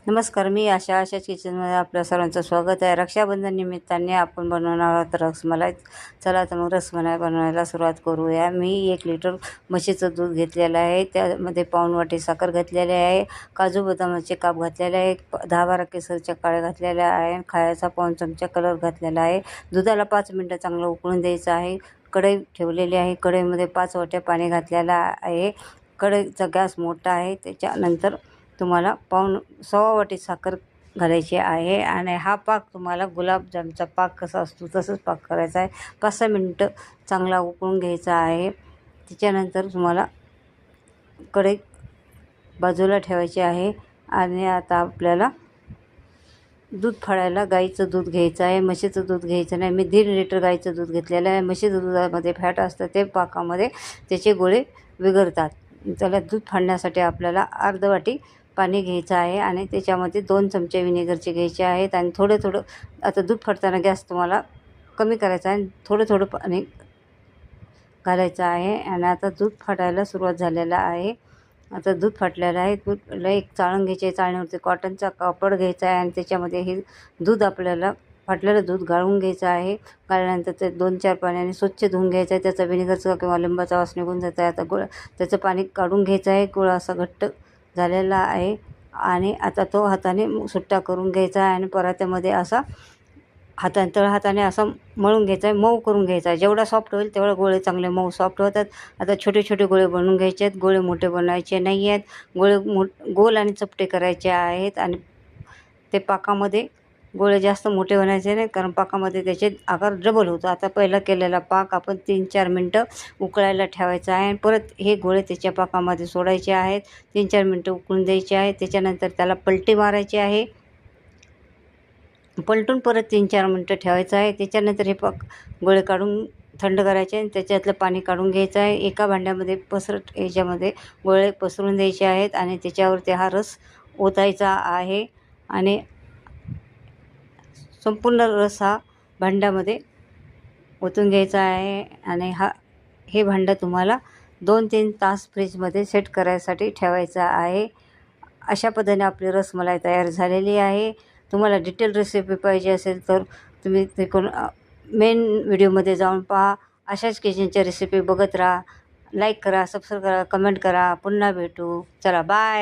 नमस्कार, मी आशाच किचनमध्ये आपल्या सर्वांचं स्वागत आहे. रक्षाबंधन निमित्ताने आपण बनवणार आहोत रसमलाई. चला तर मग रसमलाई बनवायला सुरुवात करूया. मी 1 लिटर म्हशीचं दूध घेतलेलं आहे. त्यामध्ये पाऊण वाटी साखर घातलेली आहे. काजू बदामाचे काप घातलेले आहे. 10-12 केसरच्या काळ्या घातलेल्या आहे. खायचा पाऊण चमचा कलर घातलेला आहे. दुधाला 5 मिनटं चांगलं उकळून द्यायचं आहे. कढई ठेवलेली आहे. कढईमध्ये 5 वाट्या पाणी घातलेलं आहे. कढईचा गॅस मोठा आहे. त्याच्यानंतर तुम्हाला सव्वा वाटी साखर घालायची आहे आणि हा पाक तुम्हाला गुलाबजामचा पाक कसा असतो तसंच पाक करायचा आहे. 5-6 मिनटं चांगला उकळून घ्यायचा आहे. त्याच्यानंतर तुम्हाला कढई बाजूला ठेवायची आहे आणि आता आपल्याला दूध फाडायला गाईचं दूध घ्यायचं आहे. म्हशीचं दूध घ्यायचं नाही. मी 1.5 लिटर गाईचं दूध घेतलेलं आहे. म्हशीचं दुधामध्ये फॅट असतं, ते पाकामध्ये त्याचे गोळे विरघळतात. त्याला दूध फाडण्यासाठी आपल्याला अर्धी वाटी पाणी घ्यायचं आहे आणि त्याच्यामध्ये 2 चमचे विनेगरचे घ्यायचे आहेत आणि थोडं आता दूध फाडताना गॅस तुम्हाला कमी करायचा आहे. थोडं पाणी घालायचं आहे आणि आता दूध फाटायला सुरुवात झालेला आहे. आता दूध फाटलेलं आहे. दूधला एक चाळण घ्यायची आहे. चाळणीवरती कॉटनचा कापड घ्यायचा आहे आणि त्याच्यामध्ये हे दूध आपल्याला फाटलेलं दूध गाळून घ्यायचं आहे. गाळल्यानंतर ते 2-4 पाण्याने स्वच्छ धुवून घ्यायचं आहे. त्याचा विनेगरचा किंवा लिंबाचा वास निघून जात आहे. आता त्याचं पाणी काढून घ्यायचं आहे. गोळा असा घट्ट झालेला आहे आणि आता तो हाताने सुट्टा करून घ्यायचा आहे आणि परात्यामध्ये असा हाताने असं मळून घ्यायचा आहे. मऊ करून घ्यायचा आहे. जेवढा सॉफ्ट होईल तेवढे गोळे चांगले मऊ सॉफ्ट होतात. आता छोटे गोळे बनवून घ्यायचे आहेत. गोळे मोठे बनवायचे नाही आहेत. गोळे गोल आणि चपटे करायचे आहेत आणि ते पाकामध्ये गोळे जास्त मोठे बनायचे नाही, कारण पाकामध्ये त्याचे आकार डबल होतो. आता पहिला केलेला पाक आपण 3-4 मिनटं उकळायला ठेवायचा आहे आणि परत हे गोळे त्याच्या पाकामध्ये सोडायचे आहेत. 3-4 मिनटं उकळून द्यायचे आहेत. त्याच्यानंतर त्याला पलटी मारायची आहे. पलटून परत 3-4 मिनटं ठेवायचं आहे. त्याच्यानंतर हे गोळे काढून थंड करायचे आणि त्याच्यातलं पाणी काढून घ्यायचं आहे. एका भांड्यामध्ये ह्याच्यामध्ये गोळे पसरून द्यायचे आहेत आणि त्याच्यावरती हा रस ओतायचा आहे आणि संपूर्ण रस हा भांड्यामध्ये ओतून घ्यायचा आहे आणि हे भांडं तुम्हाला 2-3 तास फ्रीजमध्ये सेट करायसाठी ठेवायचं आहे. अशा पद्धतीने आपली रसमलाई तयार झालेली आहे. तुम्हाला डिटेल रेसिपी पाहिजे असेल तर तुम्ही मेन व्हिडिओमध्ये जाऊन पहा. अशाच किचनच्या रेसिपी बघत राहा. लाईक करा, सबस्क्राईब करा, कमेंट करा. पुन्हा भेटू. चला बाय.